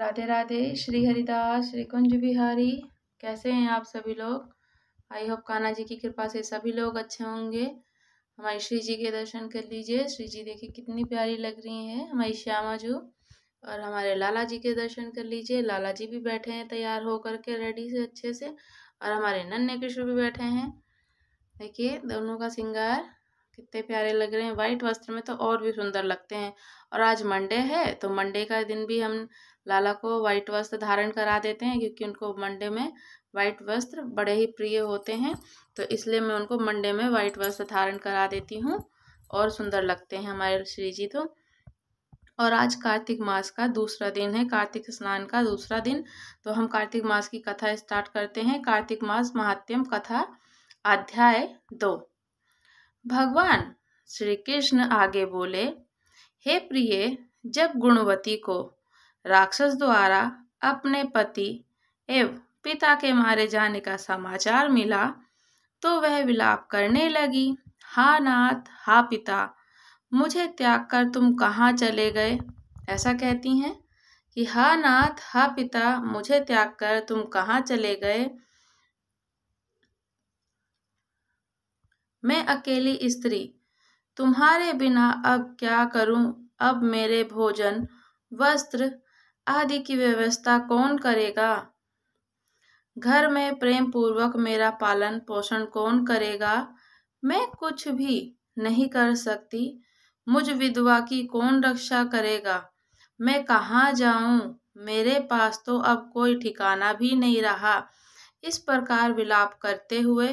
राधे राधे। श्री हरिदास श्री कुंज बिहारी। कैसे हैं आप सभी लोग? आई होप कान्हा जी की कृपा से सभी लोग अच्छे होंगे। हमारी श्री जी के दर्शन कर लीजिए। श्री जी देखिए कितनी प्यारी लग रही हैं, हमारी श्यामा जो। और हमारे लाला जी के दर्शन कर लीजिए। लाला जी भी बैठे हैं तैयार होकर के रेडी से अच्छे से। और हमारे नन्हे कृष्ण भी बैठे हैं। देखिए दोनों का श्रृंगार कितने प्यारे लग रहे हैं। व्हाइट वस्त्र में तो और भी सुंदर लगते हैं। और आज मंडे है तो मंडे का दिन भी हम लाला को व्हाइट वस्त्र धारण करा देते हैं, क्योंकि उनको मंडे में व्हाइट वस्त्र बड़े ही प्रिय होते हैं। तो इसलिए मैं उनको मंडे में व्हाइट वस्त्र धारण करा देती हूँ और सुंदर लगते हैं हमारे श्री जी तो। और आज कार्तिक मास का दूसरा दिन है, कार्तिक स्नान का दूसरा दिन। तो हम कार्तिक मास की कथा स्टार्ट करते हैं। कार्तिक मास महात्म्य कथा अध्याय 2। भगवान श्री कृष्ण आगे बोले, हे प्रिय, जब गुणवती को राक्षस द्वारा अपने पति एवं पिता के मारे जाने का समाचार मिला तो वह विलाप करने लगी। हा नाथ, हा पिता, मुझे त्याग कर तुम कहाँ चले गए? ऐसा कहती हैं कि हा नाथ, हा पिता, मुझे त्याग कर तुम कहाँ चले गए? मैं अकेली स्त्री तुम्हारे बिना अब क्या करूं? अब मेरे भोजन, वस्त्र आदि की व्यवस्था कौन करेगा? घर में प्रेम पूर्वक मेरा पालन पोषण कौन करेगा? मैं कुछ भी नहीं कर सकती। मुझ विधवा की कौन रक्षा करेगा? मैं कहाँ जाऊं? मेरे पास तो अब कोई ठिकाना भी नहीं रहा। इस प्रकार विलाप करते हुए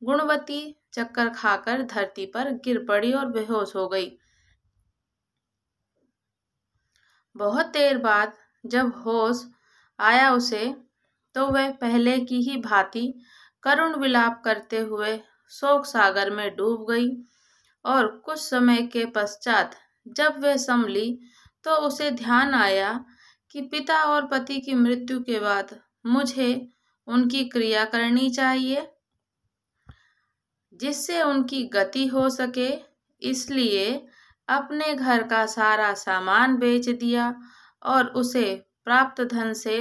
गुणवती चक्कर खाकर धरती पर गिर पड़ी और बेहोश हो गई। बहुत देर बाद जब होश आया उसे, तो वह पहले की ही भांति करुण विलाप करते हुए शोक सागर में डूब गई। और कुछ समय के पश्चात जब वह संभली तो उसे ध्यान आया कि पिता और पति की मृत्यु के बाद मुझे उनकी क्रिया करनी चाहिए, जिससे उनकी गति हो सके। इसलिए अपने घर का सारा सामान बेच दिया और उसे प्राप्त धन से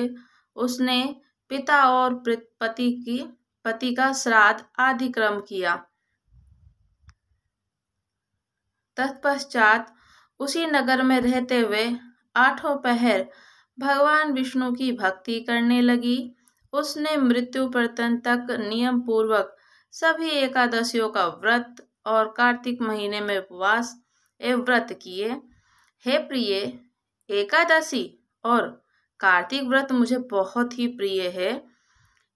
उसने पिता और पति का श्राद्ध आदि कर्म किया। तत्पश्चात उसी नगर में रहते हुए 8 पहर भगवान विष्णु की भक्ति करने लगी। उसने मृत्यु पर्यंत तक नियम पूर्वक सभी एकादशियों का व्रत और कार्तिक महीने में उपवास एवं व्रत किए। हे प्रिय, एकादशी और कार्तिक व्रत मुझे बहुत ही प्रिय है।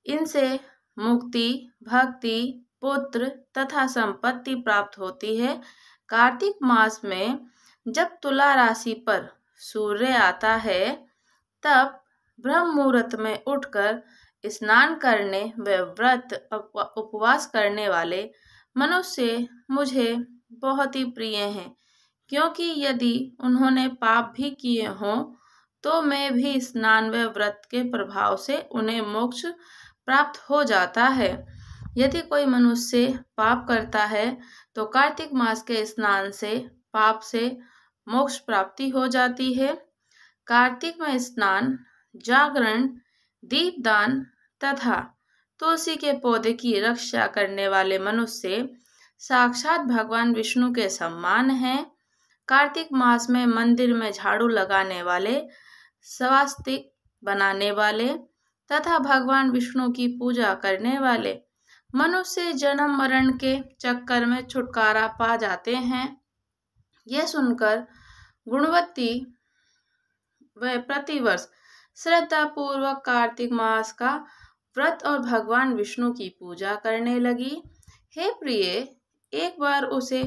इनसे मुक्ति, भक्ति, पुत्र तथा संपत्ति प्राप्त होती है। कार्तिक मास में जब तुला राशि पर सूर्य आता है, तब ब्रह्म मुहूर्त में उठकर स्नान करने व व्रत उपवास करने वाले मनुष्य मुझे बहुत ही प्रिय हैं, क्योंकि यदि उन्होंने पाप भी किए हों तो मैं भी स्नान व व्रत के प्रभाव से उन्हें मोक्ष प्राप्त हो जाता है। यदि कोई मनुष्य पाप करता है तो कार्तिक मास के स्नान से पाप से मोक्ष प्राप्ति हो जाती है। कार्तिक में स्नान, जागरण, दीपदान तथा तुलसी के पौधे की रक्षा करने वाले मनुष्य साक्षात भगवान विष्णु के समान हैं। कार्तिक मास में मंदिर में झाड़ू लगाने वाले, स्वास्तिक बनाने वाले तथा भगवान विष्णु की पूजा करने वाले मनुष्य जन्म मरण के चक्कर में छुटकारा पा जाते हैं। यह सुनकर गुणवती वह प्रतिवर्ष श्रद्धा पूर्वक कार्तिक मास का व्रत और भगवान विष्णु की पूजा करने लगी। हे प्रिय, एक बार उसे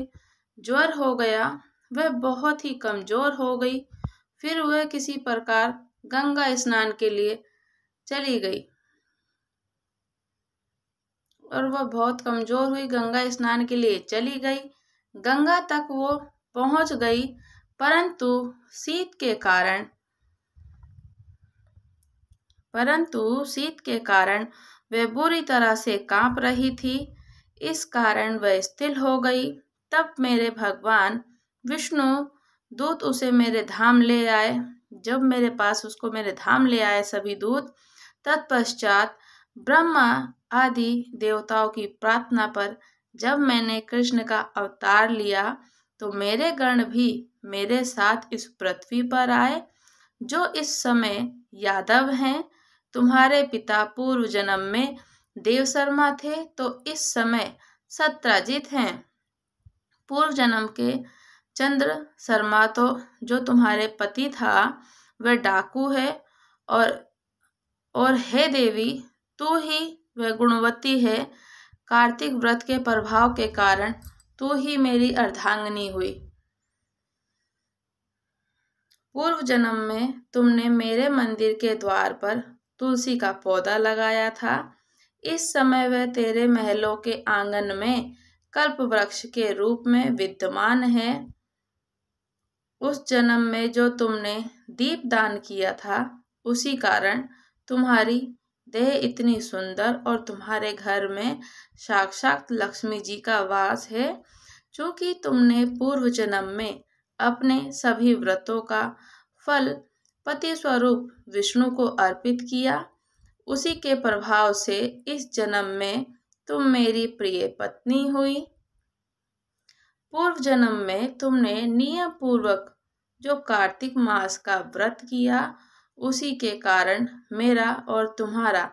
ज्वर हो गया। वह बहुत ही कमजोर हो गई। फिर वह किसी प्रकार गंगा स्नान के लिए चली गई और वह बहुत कमजोर हुई। गंगा स्नान के लिए चली गई। गंगा तक वो पहुंच गई, परंतु शीत के कारण वह बुरी तरह से कांप रही थी। इस कारण वह स्थिर हो गई। तब मेरे भगवान विष्णु दूत उसे मेरे धाम ले आए। जब मेरे पास उसको मेरे धाम ले आए सभी दूत, तत्पश्चात ब्रह्मा आदि देवताओं की प्रार्थना पर जब मैंने कृष्ण का अवतार लिया तो मेरे गण भी मेरे साथ इस पृथ्वी पर आए, जो इस समय यादव हैं। तुम्हारे पिता पूर्व जन्म में देवशर्मा थे तो इस समय सत्राजित हैं। पूर्व जन्म के चंद्र शर्मा तो जो तुम्हारे पति था वह डाकू है, और हे देवी तू ही वह गुणवती है। कार्तिक व्रत के प्रभाव के कारण तू ही मेरी अर्धांगिनी हुई। पूर्व जन्म में तुमने मेरे मंदिर के द्वार पर तुलसी का पौधा लगाया था। इस समय वह तेरे महलों के आंगन में कल्प वृक्ष के रूप में विद्यमान है। उस जन्म में जो तुमने दीप दान किया था उसी कारण तुम्हारी देह इतनी सुंदर और तुम्हारे घर में साक्षात लक्ष्मी जी का वास है। चूंकि तुमने पूर्व जन्म में अपने सभी व्रतों का फल पति स्वरूप विष्णु को अर्पित किया, उसी के प्रभाव से इस जन्म में तुम मेरी प्रिय पत्नी हुई। पूर्व जन्म में तुमने नियम पूर्वक जो कार्तिक मास का व्रत किया, उसी के कारण मेरा और तुम्हारा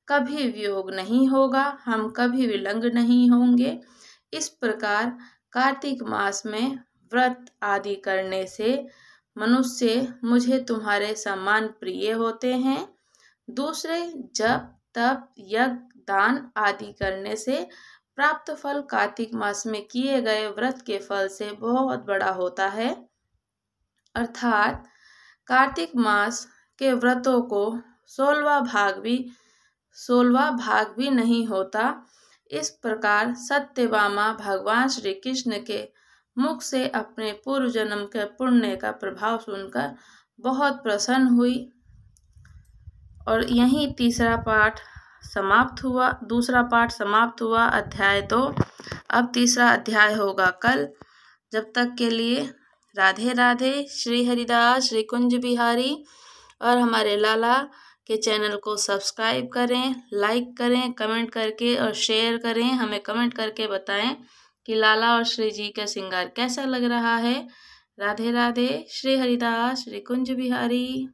कभी वियोग नहीं होगा, हम कभी विलंग नहीं होंगे। इस प्रकार कार्तिक मास में व्रत आदि करने से मनुष्य मुझे तुम्हारे समान प्रिय होते हैं। दूसरे जप तप यज्ञ दान आदि करने से प्राप्त फल कार्तिक मास में किए गए व्रत के फल से बहुत बड़ा होता है। अर्थात कार्तिक मास के व्रतों को 16वां भाग भी नहीं होता। इस प्रकार सत्यभामा भगवान श्री कृष्ण के मुख से अपने पूर्व जन्म के पुण्य का प्रभाव सुनकर बहुत प्रसन्न हुई। और यहीं तीसरा पाठ समाप्त हुआ, दूसरा पाठ समाप्त हुआ अध्याय 2। अब तीसरा अध्याय होगा कल। जब तक के लिए राधे राधे। श्री हरिदास श्री कुंज बिहारी। और हमारे लाला के चैनल को सब्सक्राइब करें, लाइक करें, कमेंट करके और शेयर करें। हमें कमेंट करके बताएं कि लाला और श्री जी का श्रृंगार कैसा लग रहा है। राधे राधे। श्री हरिदास श्री कुंज बिहारी।